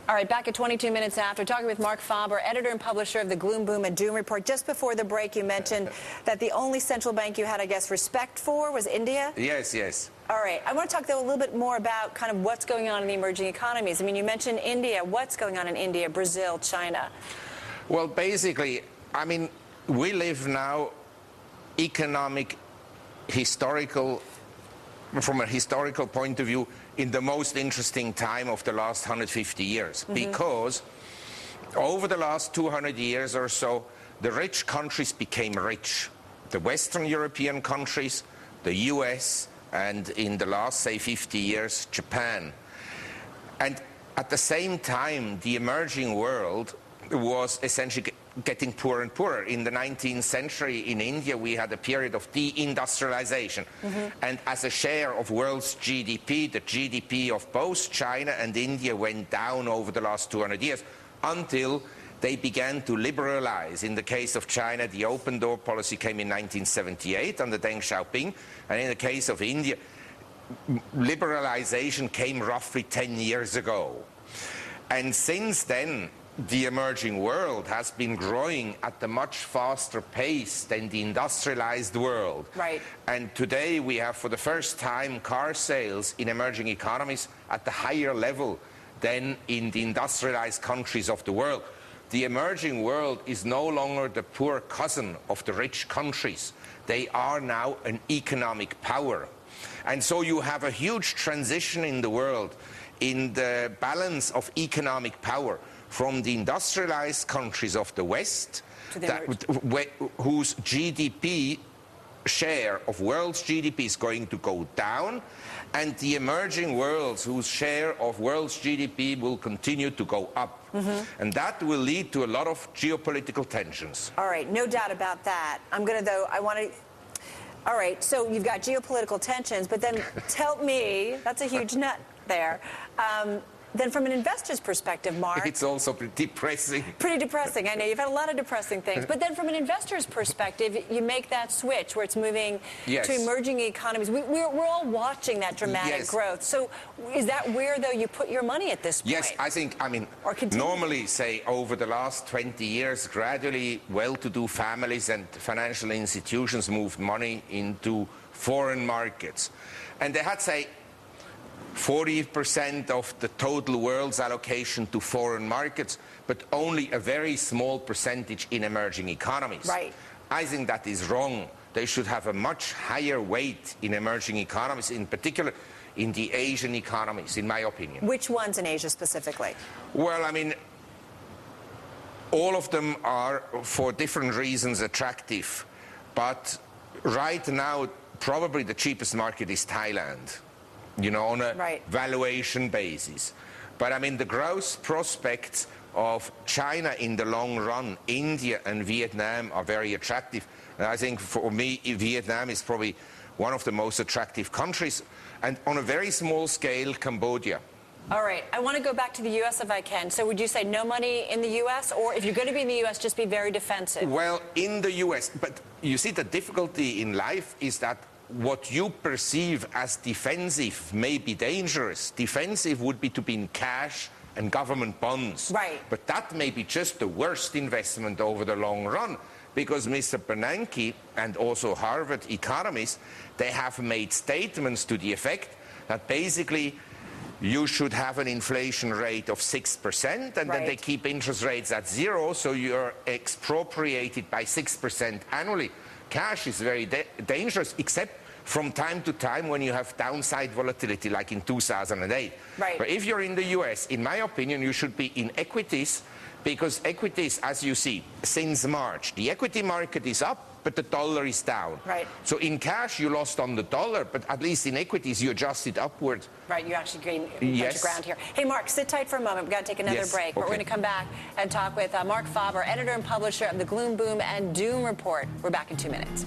All right, back at 22 minutes after, talking with Marc Faber, editor and publisher of the Gloom, Boom, and Doom report. Just before the break, you mentioned that the only central bank you had, I guess, respect for was India? Yes, yes. All right. I want to talk, though, a little bit more about kind of what's going on in the emerging economies. I mean, you mentioned India. What's going on in India, Brazil, China? Well, basically, I mean, we live now from a historical point of view, in the most interesting time of the last 150 years. Because over the last 200 years or so, the rich countries became rich. The Western European countries, the US, and in the last, say, 50 years, Japan. And at the same time, the emerging world was essentially getting poorer and poorer. In the 19th century in India, we had a period of deindustrialization. And as a share of world's GDP, the GDP of both China and India went down over the last 200 years until they began to liberalize. In the case of China, the open door policy came in 1978 under Deng Xiaoping. And in the case of India, liberalization came roughly 10 years ago. And since then, the emerging world has been growing at a much faster pace than the industrialized world. Right. And today we have, for the first time, car sales in emerging economies at the higher level than in the industrialized countries of the world. The emerging world is no longer the poor cousin of the rich countries. They are now an economic power. And so you have a huge transition in the world in the balance of economic power from the industrialized countries of the West, whose GDP share of world's GDP is going to go down, and the emerging worlds whose share of world's GDP will continue to go up. And that will lead to a lot of geopolitical tensions. All right, no doubt about that. I'm going to, though, all right, so you've got geopolitical tensions, but then tell me, that's a huge nut there. Then from an investor's perspective, Marc... It's also pretty depressing. Pretty depressing. I know you've had a lot of depressing things. But then from an investor's perspective, you make that switch where it's moving to emerging economies. We're all watching that dramatic growth. So is that where, though, you put your money at this point? Yes, I mean, normally, say, over the last 20 years, gradually well-to-do families and financial institutions moved money into foreign markets. And they had, say, 40% of the total world's allocation to foreign markets, but only a very small percentage in emerging economies. Right. I think that is wrong. They should have a much higher weight in emerging economies, in particular in the Asian economies, in my opinion. Which ones in Asia specifically? Well, I mean, all of them are, for different reasons, attractive. But right now, probably the cheapest market is Thailand, you know, on a valuation basis. But I mean, the growth prospects of China in the long run, India and Vietnam are very attractive. And I think for me, Vietnam is probably one of the most attractive countries. And on a very small scale, Cambodia. All right. I want to go back to the U.S. if I can. So would you say no money in the U.S., or if you're going to be in the U.S., just be very defensive? Well, in the U.S., but you see, the difficulty in life is that what you perceive as defensive may be dangerous. Defensive would be to be in cash and government bonds. Right. But that may be just the worst investment over the long run, because Mr. Bernanke and also Harvard economists, they have made statements to the effect that basically you should have an inflation rate of 6%, and then they keep interest rates at 0, so you're expropriated by 6% annually. Cash is very dangerous, except from time to time when you have downside volatility, like in 2008. Right. But if you're in the US, in my opinion, you should be in equities, because equities, as you see, since March, the equity market is up, but the dollar is down. Right. So in cash, you lost on the dollar, but at least in equities, you adjusted upward. Right, you actually gained a bunch of ground here. Hey, Marc, sit tight for a moment. We've got to take another break. But we're going to come back and talk with Marc Faber, editor and publisher of the Gloom, Boom, and Doom report. We're back in 2 minutes.